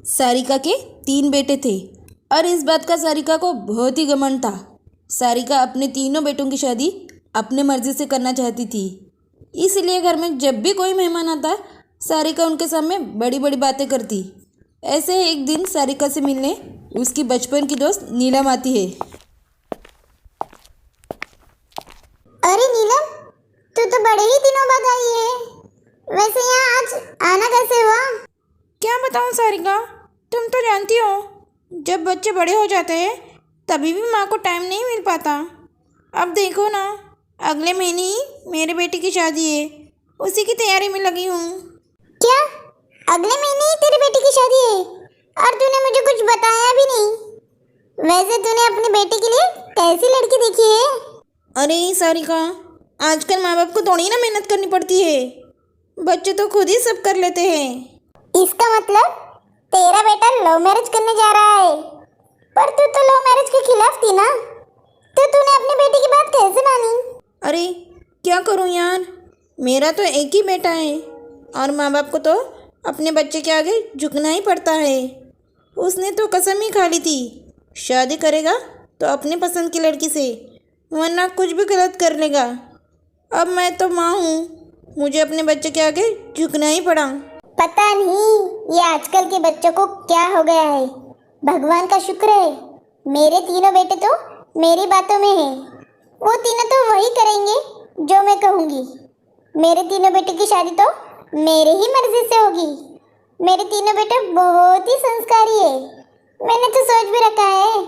सारिका के 3 बेटे थे और इस बात का सारिका को बहुत ही घमंड था। सारिका अपने तीनों बेटों की शादी अपने मर्जी से करना चाहती थी। इसलिए घर में जब भी कोई मेहमान आता, सारिका उनके सामने बड़ी बड़ी बातें करती। ऐसे ही एक दिन सारिका से मिलने उसकी बचपन की दोस्त नीलम आती है। अरे नीलम, तू तो बड़े ही दिनों बाद आई है। वैसे यहाँ आज आना कैसे हुआ? क्या बताऊँ सारिका, तुम तो जानती हो जब बच्चे बड़े हो जाते हैं तभी भी माँ को टाइम नहीं मिल पाता। अब देखो ना, अगले महीने ही मेरे बेटे की शादी है, उसी की तैयारी में लगी हूँ। क्या अगले महीने ही तेरे बेटे की शादी है? और तूने मुझे कुछ बताया भी नहीं। वैसे तूने अपने बेटे के लिए कैसी लड़की देखी है? अरे सारिका, आजकल माँ बाप को थोड़ी ना मेहनत करनी पड़ती है, बच्चे तो खुद ही सब कर लेते हैं। इसका मतलब तेरा बेटा लव मैरिज करने जा रहा है। पर तू तो लव मैरिज के खिलाफ थी ना, तो तूने अपने बेटे की बात कैसे मानी? अरे क्या करूँ यार, मेरा तो एक ही बेटा है और माँ बाप को तो अपने बच्चे के आगे झुकना ही पड़ता है। उसने तो कसम ही खा ली थी, शादी करेगा तो अपने पसंद की लड़की से, वरना कुछ भी गलत कर लेगा। अब मैं तो माँ हूँ, मुझे अपने बच्चे के आगे झुकना ही पड़ा। पता नहीं ये आजकल के बच्चों को क्या हो गया है। भगवान का शुक्र है मेरे तीनों बेटे तो मेरी बातों में हैं। वो तीनों तो वही करेंगे जो मैं कहूँगी। मेरे तीनों बेटे की शादी तो मेरे ही मर्जी से होगी। मेरे तीनों बेटे बहुत ही संस्कारी है। मैंने तो सोच भी रखा है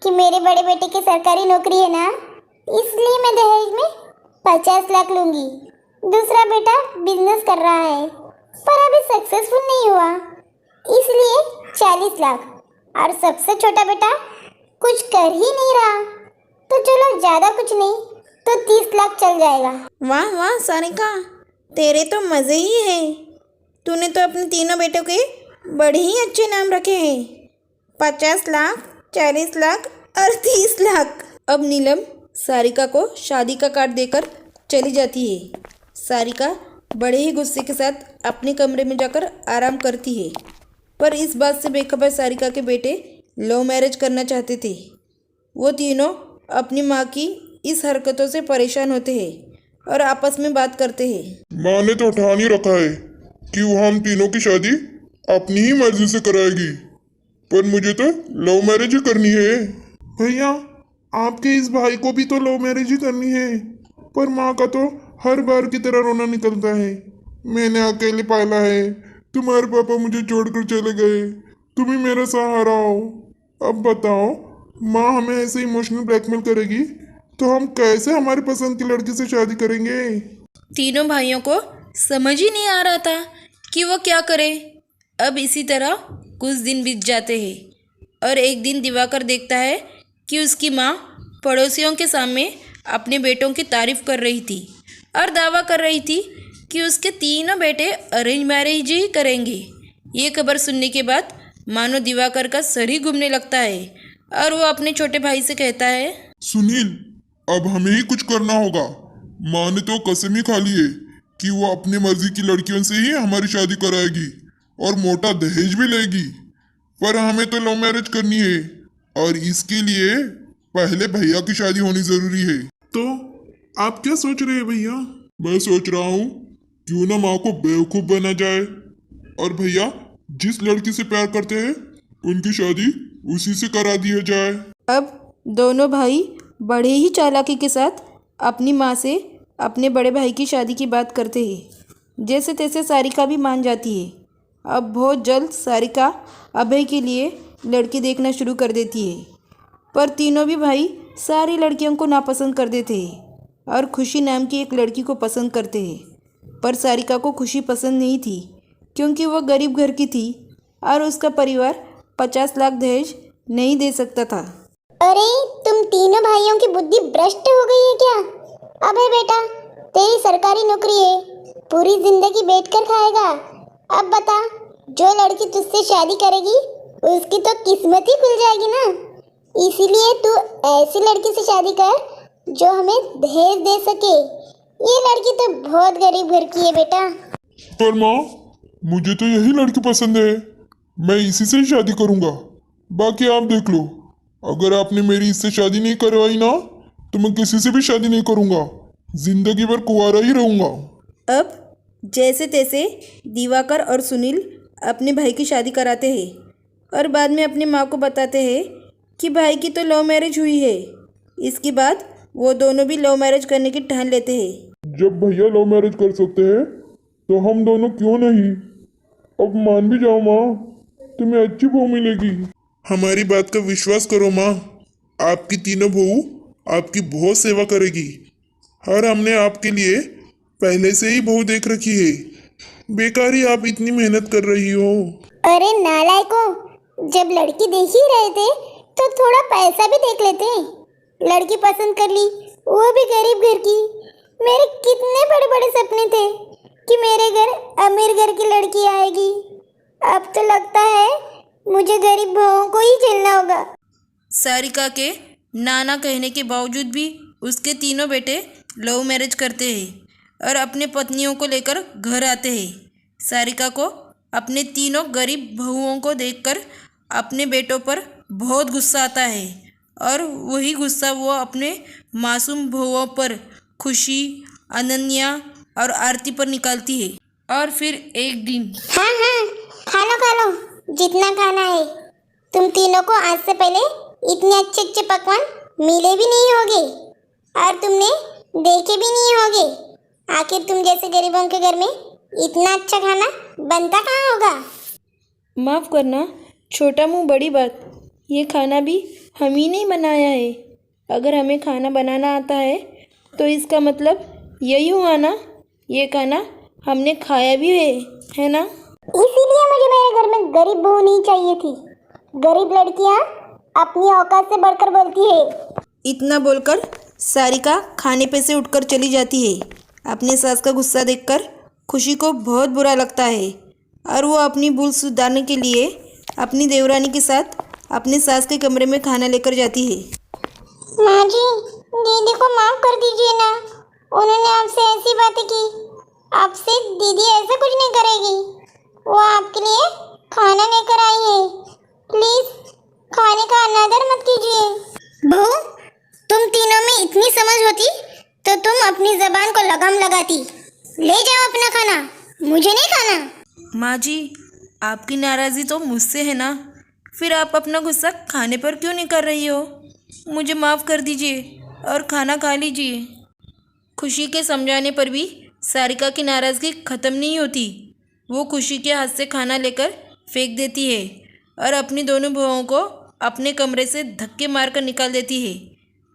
कि मेरे बड़े बेटे की सरकारी नौकरी है ना, इसलिए मैं दहेज में 50 लाख लूंगी। दूसरा बेटा बिजनेस कर रहा है पर अभी सक्सेसफुल नहीं हुआ, इसलिए 40 लाख। और सबसे छोटा बेटा कुछ कर ही नहीं रहा, तो चलो ज़्यादा कुछ नहीं तो 30 लाख चल जाएगा। वाह वाह सारिका, तेरे तो मज़े ही है। तूने तो अपने तीनों बेटों के बड़े ही अच्छे नाम रखे हैं, 50 लाख, 40 लाख और 30 लाख। अब नीलम सारिका को शादी का कार्ड देकर चली जाती है। सारिका बड़े ही गुस्से के साथ अपने कमरे में जाकर आराम करती है, पर इस बात से बेखबर सारिका के बेटे लव मैरिज करना चाहते थे। वो तीनों अपनी माँ की इस हरकतों से परेशान होते हैं और आपस में बात करते हैं। माँ ने तो ठान ही रखा है कि वो हम तीनों की शादी अपनी ही मर्जी से कराएगी, पर मुझे तो लव मैरिज ही करनी है। भैया, आपके इस भाई को भी तो लव मैरिज ही करनी है, पर माँ का तो हर बार की तरह रोना निकलता है। मैंने अकेले पाला है, तुम्हारे पापा मुझे छोड़कर चले गए, तुम ही मेरा सहारा हो। अब बताओ, माँ हमें ऐसे इमोशनल ब्लैकमेल करेगी तो हम कैसे हमारी पसंद की लड़की से शादी करेंगे? तीनों भाइयों को समझ ही नहीं आ रहा था कि वो क्या करे। अब इसी तरह कुछ दिन बीत जाते हैं और एक दिन दिवाकर देखता है कि उसकी माँ पड़ोसियों के सामने अपने बेटों की तारीफ कर रही थी और दावा कर रही थी कि उसके तीनों बेटे अरेंज मैरिज ही करेंगे। ये खबर सुनने के बाद मानो दिवाकर का सर ही घूमने लगता है और वो अपने छोटे भाई से कहता है, सुनील, अब हमें ही कुछ करना होगा। माँ ने तो कसम ही खा ली है कि वो अपनी मर्जी की लड़कियों से ही हमारी शादी कराएगी और मोटा दहेज भी लेगी, पर हमें तो लव मैरिज करनी है और इसके लिए पहले भैया की शादी होनी जरूरी है। तो आप क्या सोच रहे हैं भैया? मैं सोच रहा हूँ क्यों ना माँ को बेवकूफ बना जाए और भैया जिस लड़की से प्यार करते हैं उनकी शादी उसी से करा दिया जाए। अब दोनों भाई बड़े ही चालाकी के साथ अपनी माँ से अपने बड़े भाई की शादी की बात करते हैं। जैसे तैसे सारिका भी मान जाती है। अब बहुत जल्द सारिका अभय के लिए लड़की देखना शुरू कर देती है, पर तीनों भी भाई सारी लड़कियों को नापसंद कर देते हैं और खुशी नाम की एक लड़की को पसंद करते हैं। पर सारिका को खुशी पसंद नहीं थी क्योंकि वह गरीब घर की थी और उसका परिवार 50 लाख दहेज नहीं दे सकता था। अरे तुम तीनों भाइयों की बुद्धि भ्रष्ट हो गई है क्या? अबे बेटा, तेरी सरकारी नौकरी है, पूरी जिंदगी बैठकर खाएगा। अब बता, जो लड़की तुझसे शादी करेगी उसकी तो किस्मत ही खुल जाएगी ना। इसीलिए तू ऐसी लड़की से शादी कर जो हमें दहेज दे सके। ये लड़की तो बहुत गरीब घर की है बेटा। पर माँ, मुझे तो यही लड़की पसंद है मैं इसी से ही शादी करूंगा। बाकी आप देख लो, अगर आपने मेरी इससे शादी नहीं करवाई ना तो मैं किसी से भी शादी नहीं करूंगा, जिंदगी भर कुंवारा ही रहूंगा। अब जैसे तैसे दिवाकर और सुनील अपने भाई की शादी कराते हैं और बाद में अपनी माँ को बताते हैं कि भाई की तो लव मैरिज हुई है। इसके बाद वो दोनों भी लव मैरिज करने की ठान लेते हैं। जब भैया लव मैरिज कर सकते हैं तो हम दोनों क्यों नहीं। अब मान भी जाओ माँ, तुम्हें अच्छी बहू मिलेगी। हमारी बात का विश्वास करो माँ, आपकी तीनों बहू आपकी बहुत सेवा करेगी। और हमने आपके लिए पहले से ही बहू देख रखी है। बेकार ही आप इतनी मेहनत कर रही हो। अरे नालायकों, जब लड़की देख ही रहे थे तो थोड़ा पैसा भी देख लेते। लड़की पसंद कर ली, वो भी गरीब घर की। मेरे कितने बड़े बड़े सपने थे कि मेरे घर अमीर घर की लड़की आएगी। अब तो लगता है मुझे गरीब बहुओं को ही झेलना होगा। सारिका के नाना कहने के बावजूद भी उसके तीनों बेटे लव मैरिज करते हैं और अपने पत्नियों को लेकर घर आते हैं। सारिका को अपने तीनों गरीब बहुओं को देखकर अपने बेटों पर बहुत गुस्सा आता है और वही गुस्सा वो अपने मासूम बहुओं पर खुशी, अनन्या और आरती पर निकालती है। और फिर एक दिन हाँ हाँ, खा लो जितना खाना है। तुम तीनों को आज से पहले इतने अच्छे अच्छे पकवान मिले भी नहीं होंगे और तुमने देखे भी नहीं होंगे। आखिर तुम जैसे गरीबों के घर में इतना अच्छा खाना बनता कहाँ होगा। माफ़ करना छोटा मुंह बड़ी बात, ये खाना भी हम ही नहीं बनाया है। अगर हमें खाना बनाना आता है तो इसका मतलब यही हुआ ना, ये खाना हमने खाया भी है ना। इसीलिए मुझे मेरे घर में गरीब बहू नहीं चाहिए थी। गरीब लड़कियां अपनी औकात से बढ़कर बोलती है। इतना बोलकर सारिका खाने पे से उठकर चली जाती है। अपने सास का गुस्सा देखकर खुशी को बहुत बुरा लगता है और वो अपनी भूल सुधारने के लिए अपनी देवरानी के साथ अपने सास के कमरे में खाना लेकर जाती है। माँ जी, दीदी को माफ कर दीजिए ना, उन्होंने आपसे ऐसी बातें की। आपसे दीदी ऐसा कुछ नहीं करेगी। वो आपके लिए खाना लेकर आई है। प्लीज खाने का अनादर मत कीजिए। बहू, तुम तीनों में इतनी समझ होती तो तुम अपनी जबान को लगाम लगाती। ले जाओ अपना खाना, मुझे नहीं खाना। माँ जी, आपकी नाराज़ी तो मुझसे है ना, फिर आप अपना गुस्सा खाने पर क्यों नहीं कर रही हो। मुझे माफ़ कर दीजिए और खाना खा लीजिए। खुशी के समझाने पर भी सारिका की नाराज़गी ख़त्म नहीं होती। वो खुशी के हाथ से खाना लेकर फेंक देती है और अपनी दोनों बहुओं को अपने कमरे से धक्के मारकर निकाल देती है।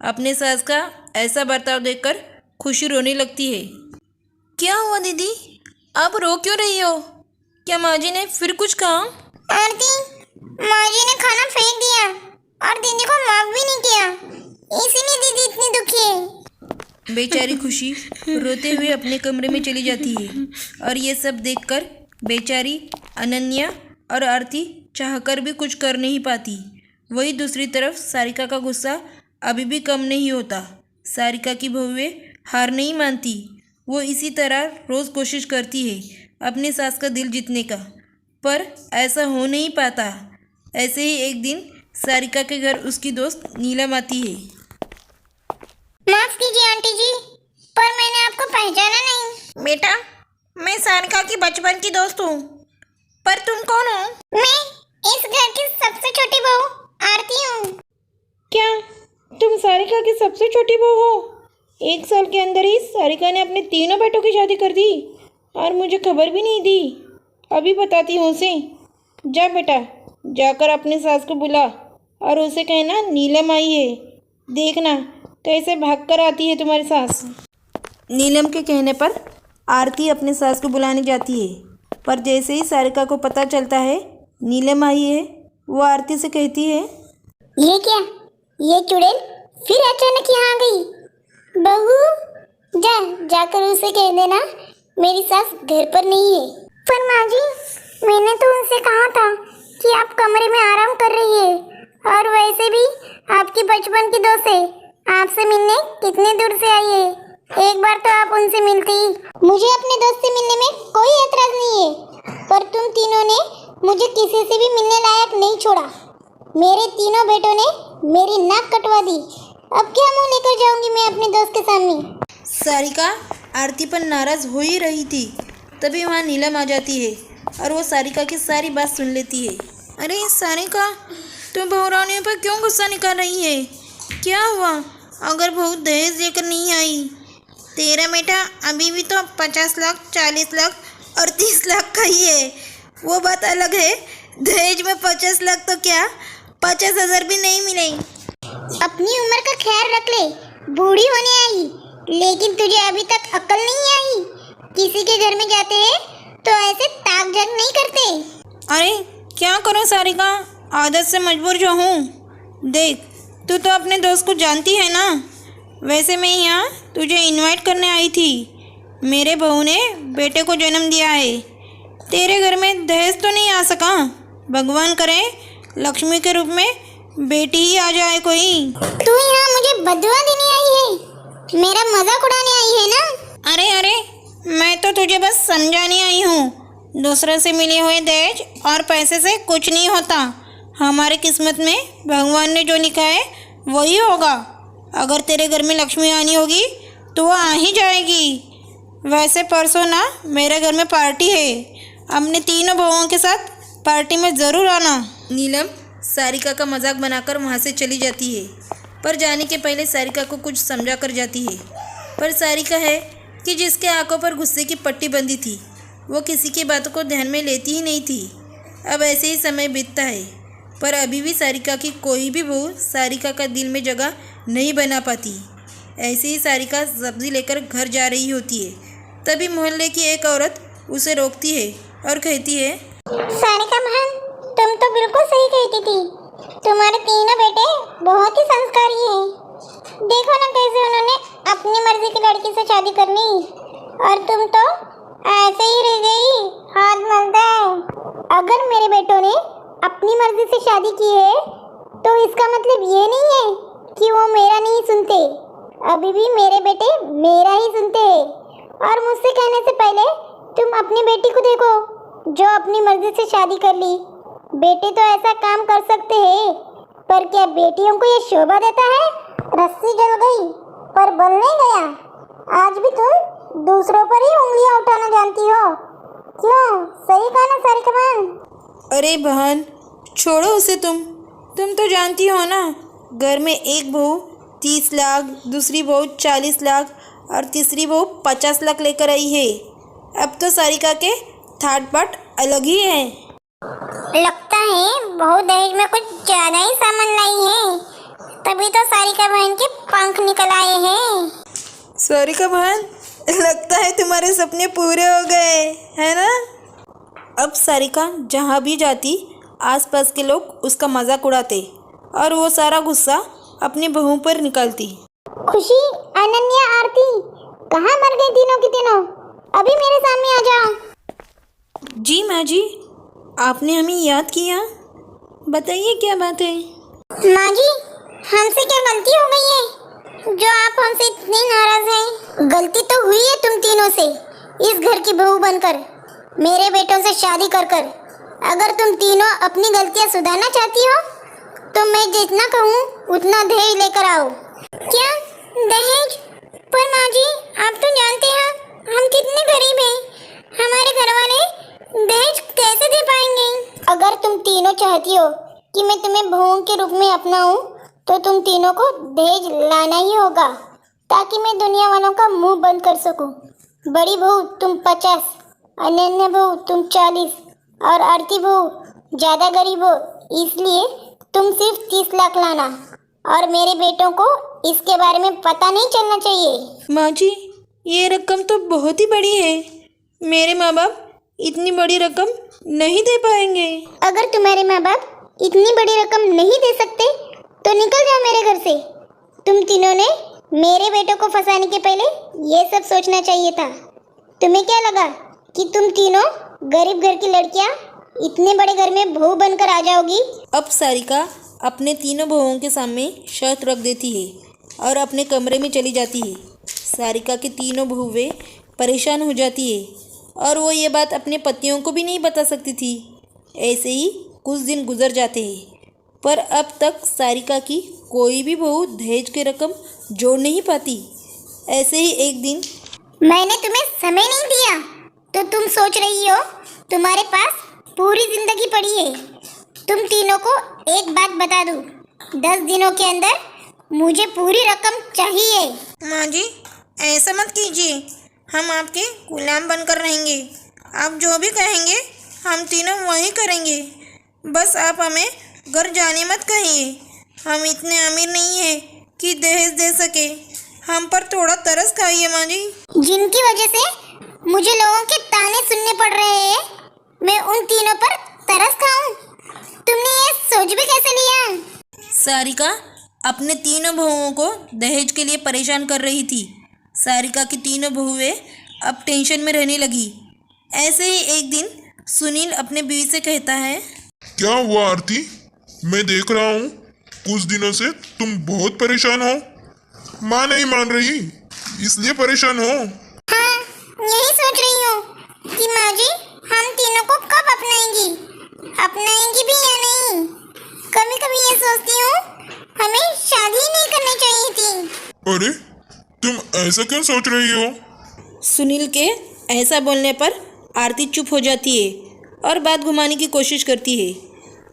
अपने सास का ऐसा बर्ताव देखकर खुशी रोने लगती है। क्या हुआ दीदी, आप रो क्यों रही हो? क्या माँ जी ने फिर कुछ कहा? आरती, माँ जी ने खाना फेंक दिया और दीदी को माफ भी नहीं किया, इसीलिए दीदी इतनी दुखी है। बेचारी खुशी रोते हुए अपने कमरे में चली जाती है और ये सब देखकर बेचारी अनन्या और आरती चाहकर भी कुछ कर नहीं पाती। वही दूसरी तरफ सारिका का गुस्सा अभी भी कम नहीं होता। सारिका की बहुएं हार नहीं मानती। वो इसी तरह रोज़ कोशिश करती है अपने सास का दिल जीतने का, पर ऐसा हो नहीं पाता। ऐसे ही एक दिन सारिका के घर उसकी दोस्त नीलम आती है। माफ कीजिए आंटी जी, पर मैंने आपको पहचाना नहीं। बेटा, मैं सारिका की बचपन की दोस्त हूँ, पर तुम कौन हो? मैं इस घर की सबसे छोटी बहू आरती हूँ। क्या तुम सारिका की सबसे छोटी बहू हो? 1 साल के अंदर ही सारिका ने अपने तीनों बेटों की शादी कर दी और मुझे खबर भी नहीं दी। अभी बताती हूँ उसे। जा बेटा, जाकर अपने सास को बुला और उसे कहना नीलम आई है। देखना कैसे भागकर आती है तुम्हारी सास। नीलम के कहने पर आरती अपने सास को बुलाने जाती है, पर जैसे ही सारिका को पता चलता है नीलम आई है, वो आरती से कहती है, ये क्या, ये चुड़ैल फिर अचानक यहाँ आ गई। बहू, जाकर उसे कह देना मेरी सास घर पर नहीं है। पर माँ जी, मैंने तो उनसे कहा था कि आप कमरे में आराम कर रही है और वैसे भी आपकी बचपन की दोस्त है, आपसे मिलने कितने दूर से आई है। एक बार तो आप उनसे मिलती। मुझे अपने दोस्त से मिलने में कोई एतराज नहीं है, पर तुम तीनों ने मुझे किसी से भी मिलने लायक नहीं छोड़ा। मेरे तीनों बेटों ने मेरी नाक कटवा दी। अब क्या मुंह लेकर जाऊंगी मैं अपने दोस्त के सामने। सारिका आरती पर नाराज़ हो ही रही थी, तभी वहाँ नीलम आ जाती है और वो सारिका की सारी बात सुन लेती है। अरे सारिका, तुम बहुरानी पर क्यों गुस्सा निकाल रही है? क्या हुआ अगर बहू दहेज लेकर नहीं आई? तेरा बेटा अभी भी तो 50 लाख, 40 लाख और 30 लाख का ही है। वो बात अलग है, दहेज में 50 लाख तो क्या 50,000 भी नहीं मिले। अपनी उम्र का ख्याल रख ले, बूढ़ी होने आई, लेकिन तुझे अभी तक अक्ल नहीं आई। किसी के घर में जाते हैं तो ऐसे ताक झाक नहीं करते। अरे क्या करूं सारिका, आदत से मजबूर जो हूँ। देख, तू तो अपने दोस्त को जानती है ना। वैसे मैं यहाँ तुझे इनवाइट करने आई थी। मेरे बहू ने बेटे को जन्म दिया है। तेरे घर में दहेज तो नहीं आ सका। भगवान करे लक्ष्मी के रूप में बेटी ही आ जाए कोई। तू यहाँ मुझे बदुआ देने आई है, मेरा मजाक उड़ाने आई है ना? अरे मैं तो तुझे बस समझाने आई हूँ। दूसरों से मिले हुए दहेज और पैसे से कुछ नहीं होता। हमारे किस्मत में भगवान ने जो लिखा है वही होगा। अगर तेरे घर में लक्ष्मी आनी होगी तो वो आ ही जाएगी। वैसे परसों ना मेरे घर में पार्टी है। अपने तीनों बहुओं के साथ पार्टी में ज़रूर आना। नीलम सारिका का मजाक बनाकर वहाँ से चली जाती है, पर जाने के पहले सारिका को कुछ समझा कर जाती है। पर सारिका है कि जिसके आंखों पर गुस्से की पट्टी बंधी थी, वो किसी की बातों को ध्यान में लेती ही नहीं थी। अब ऐसे ही समय बीतता है, पर अभी भी सारिका की कोई भी बहू सारिका का दिल में जगह नहीं बना पाती। ऐसे ही सारिका सब्जी लेकर घर जा रही होती है, तभी मोहल्ले की एक औरत उसे रोकती है और कहती है, सारिका बहन, तुम तो बिल्कुल सही कहती थी। तुम्हारे तीनों बेटे बहुत ही संस्कारी हैं। देखो ना कैसे उन्होंने अपनी मर्जी की लड़की से शादी कर ली, और तुम तो ऐसे ही रह गई, हाथ मलता है। अगर मेरे बेटों ने अपनी मर्जी से शादी की है तो इसका मतलब ये नहीं है कि वो मेरा नहीं सुनते। अभी भी मेरे बेटे मेरा ही सुनते हैं। और मुझसे कहने से पहले तुम अपनी बेटी को देखो, जो अपनी मर्जी से शादी कर ली। बेटे तो ऐसा काम कर सकते हैं, पर क्या बेटियों को ये शोभा देता है? रस्सी जल गई पर बल नहीं गया। आज भी तुम दूसरों पर ही उंगलियां उठाना जानती हो। क्यों? सही कहा ना सारिका बहन? अरे बहन, छोड़ो उसे। तुम तो जानती हो ना, घर में एक बहू 30 लाख, दूसरी बहू 40 लाख और तीसरी बहू 50 लाख लेकर आई है। अब तो सारिका के थाट बाट अलग ही है। लगता है बहू दहेज में कुछ ज्यादा ही सामान लाई है, तभी तो सारिका बहन के पंख निकल आए हैं। सारिका बहन, लगता है तुम्हारे सपने पूरे हो गए, है ना? अब सारिका जहाँ भी जाती, आसपास के लोग उसका मजाक उड़ाते और वो सारा गुस्सा अपनी बहू पर निकालती। खुशी, अनन्या, आरती, कहाँ मर गई तीनों की तीनों? अभी मेरे सामने आ जाओ। जी माँ जी, आपने हमें याद किया, बताइए क्या बात है? माँ जी, हमसे क्या गलती हो गई है जो आप हमसे इतने नाराज हैं? गलती तो हुई है तुम तीनों से, इस घर की बहू बनकर, मेरे बेटों से शादी कर कर। अगर तुम तीनों अपनी गलतियाँ सुधारना चाहती हो तो मैं जितना कहूँ उतना दहेज लेकर आओ। क्या दहेज? पर माँ जी, आप तो जानते हैं हम कितने गरीब हैं। हमारे घर वाले दहेज कैसे दे पाएंगे? अगर तुम तीनों चाहती हो कि मैं तुम्हें बहू के रूप में अपनाऊं, तो तुम तीनों को दहेज लाना ही होगा, ताकि मैं दुनिया वालों का मुंह बंद कर सकूं। बड़ी बहू तुम 50, अनन्या बहू तुम 40 और आरती बहू ज़्यादा गरीब हो, इसलिए तुम सिर्फ 30 लाख लाना, और मेरे बेटों को इसके बारे में पता नहीं चलना चाहिए। माँ जी, ये रकम तो बहुत ही बड़ी है। मेरे माँ बाप इतनी बड़ी रकम नहीं दे पाएंगे। अगर तुम्हारे माँ बाप इतनी बड़ी रकम नहीं दे सकते तो निकल जाओ मेरे घर से। तुम तीनों ने मेरे बेटों को फंसाने के पहले ये सब सोचना चाहिए था। तुम्हें क्या लगा कि तुम तीनों गरीब घर की लड़कियां इतने बड़े घर में बहू बनकर आ जाओगी? अब सारिका अपने तीनों बहुओं के सामने शर्त रख देती है और अपने कमरे में चली जाती है। सारिका की तीनों बहुएं परेशान हो जाती है और वो ये बात अपने पतियों को भी नहीं बता सकती थी ऐसे ही कुछ दिन गुजर जाते हैं, पर अब तक सारिका की कोई भी बहू दहेज की रकम जोड़ नहीं पाती। ऐसे ही एक दिन मैंने तुम्हें समय नहीं दिया तो तुम सोच रही हो तुम्हारे पास पूरी जिंदगी पड़ी है। तुम तीनों को एक बात बता दूं, 10 दिनों के अंदर मुझे पूरी रकम चाहिए। माँ जी, ऐसा मत कीजिए, हम आपके गुलाम बनकर रहेंगे। आप जो भी कहेंगे हम तीनों वही करेंगे। बस आप हमें घर जाने मत कहिए। हम इतने अमीर नहीं हैं कि दहेज दे सके। हम पर थोड़ा तरस खाइए माँ जी। जिनकी वजह से मुझे लोगों के ताने सुनने पड़ रहे हैं, मैं उन तीनों पर तरस खाऊं? तुमने ये सोच भी कैसे लिया? सारिका अपने तीनों बहुओं को दहेज के लिए परेशान कर रही थी। सारिका की तीनों बहुएं अब टेंशन में रहने लगी। ऐसे ही एक दिन सुनील अपने बीवी से कहता है, क्या हुआ आरती? मैं देख रहा हूँ कुछ दिनों से तुम बहुत परेशान हो। माँ नहीं मान रही इसलिए परेशान हो। हाँ, यही सोच रही हूँ कि माँ जी हम तीनों को कब अपनाएंगी भी या नहीं। कभी कभी ये सोचती हूँ हमें शादी ही नहीं करनी चाहिए थी। अरे तुम ऐसा क्यों सोच रही हो? सुनील के ऐसा बोलने पर आरती चुप हो जाती है और बात घुमाने की कोशिश करती है,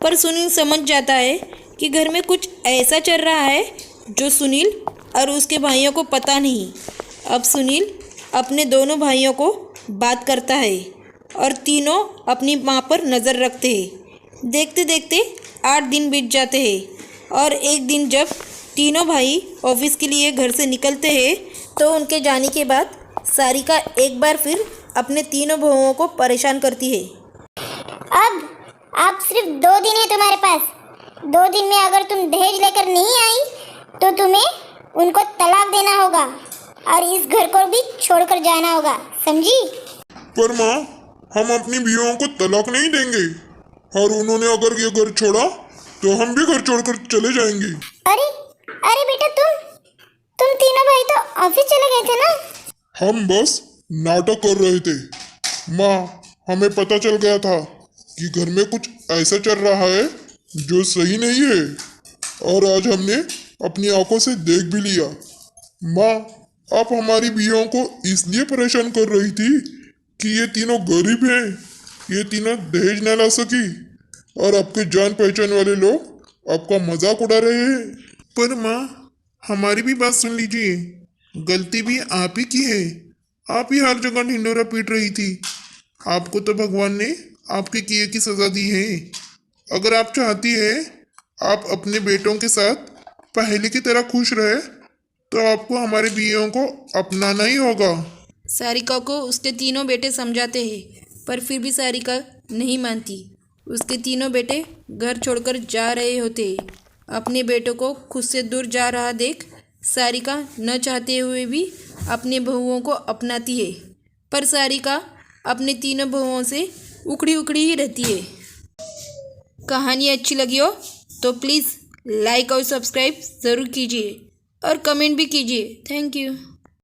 पर सुनील समझ जाता है कि घर में कुछ ऐसा चल रहा है जो सुनील और उसके भाइयों को पता नहीं। अब सुनील अपने दोनों भाइयों को बात करता है और तीनों अपनी माँ पर नज़र रखते हैं। देखते देखते 8 दिन बीत जाते हैं और एक दिन जब तीनों भाई ऑफिस के लिए घर से निकलते हैं तो उनके जाने के बाद सारिका एक बार फिर अपने तीनों बहुओं को परेशान करती है। अब सिर्फ 2 दिन है तुम्हारे पास। 2 दिन में अगर तुम दहेज लेकर नहीं आई तो तुम्हें उनको तलाक देना होगा और इस घर को भी छोड़कर जाना होगा, समझी? पर माँ, हम अपनी बीवियों को तलाक नहीं देंगे और उन्होंने अगर ये घर छोड़ा तो हम भी घर छोड़कर चले जाएंगे। अरे बेटा, तुम तीनों भाई तो ऑफिस चले गए थे ना? हम बस नाटक कर रहे थे माँ। हमें पता चल गया था कि घर में कुछ ऐसा चल रहा है जो सही नहीं है और आज हमने अपनी आंखों से देख भी लिया। माँ, आप हमारी बीवियों को इसलिए परेशान कर रही थी कि ये तीनों गरीब हैं, ये तीनों दहेज न ला सकी और आपके जान पहचान वाले लोग आपका मजाक उड़ा रहे हैं। पर माँ, हमारी भी बात सुन लीजिए, गलती भी आप ही की है। आप ही हर जगह ढिंडोरा पीट रही थी। आपको तो भगवान ने आपके किए की सजा दी है। अगर आप चाहती है आप अपने बेटों के साथ पहले की तरह खुश रहे तो आपको हमारे बीवियों को अपनाना ही होगा। सारिका को उसके तीनों बेटे समझाते हैं, पर फिर भी सारिका नहीं मानती। उसके तीनों बेटे घर छोड़कर जा रहे होते हैं। अपने बेटों को खुद से दूर जा रहा देख सारिका न चाहते हुए भी अपने बहुओं को अपनाती है, पर सारिका अपने तीनों बहुओं से उखड़ी उखड़ी ही रहती है। कहानी अच्छी लगी हो तो प्लीज़ लाइक और सब्सक्राइब ज़रूर कीजिए और कमेंट भी कीजिए। Thank you.